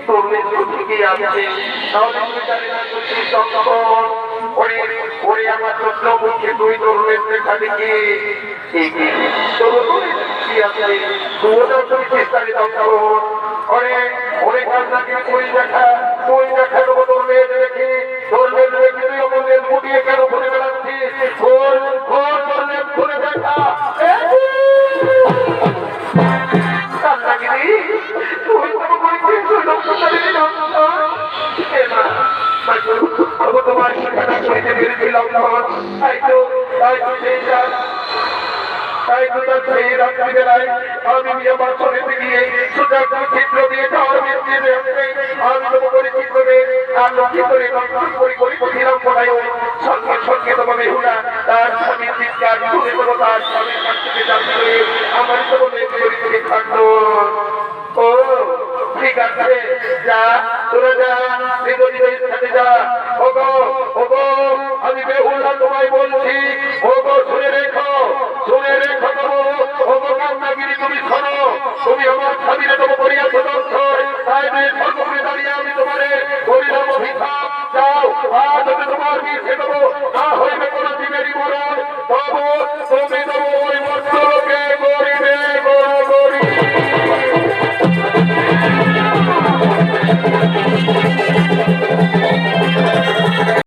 তোমরা তো ঠিকই আছে, তাহলে তুমি জানি না তুমি সংকট ওরে ওরে আমার ছোট্ট মুখে দুই তরুণের দেখা দেখি তরুণ কি আছে তোমরা তুমি চেষ্টা দাও ওরে ওরে কান্নাকে তুই দেখা দেবো তোর মেয়ে দেখি তুই আমাদের মুটিয়ে কেন ঘুরে বেড়াচ্ছিস তোর মেয়ে ঘুরে দেখা কান্নাগিরি তুই কোনো করেছিস তুই তোমার ঠিকানা করিতে পেরেছিলাম তাই তো তার সেই রাত্রিবেলায় আমি আমার চলেতে গিয়ে সুযোগ চিত্র দিয়ে যাওয়ার মিস্ত্রি আমি তো করে চিত্রে আর লক্ষ্য করে পড়িলাম পড়াই সঙ্গে সঙ্গে তোমার বেহুলা তার স্বামীর চিৎকার শুনে কোনো তার স্বামীর কাছ থেকে জানতে আমার তো মনে করে থাকতো ও ঠিক আছে যা তোরা যা বিপরীতের সাথে যা ওগো আমি বেহুলা তোমায় বলছি ওগো শুনে রেখো ওগো কান্নাগিরি তুমি শোনো তুমি আমার স্বামীরে তবু করিয়াছো দর্শন তাই মেয়ে সর্বপ্রে দাঁড়িয়ে আমি তোমারে করিলাম অভিশাপ যাও আজ আমি তোমার বিয়ে দেবো না হইবে কোনো জীবেরই মরণ তবু তুমি দেবো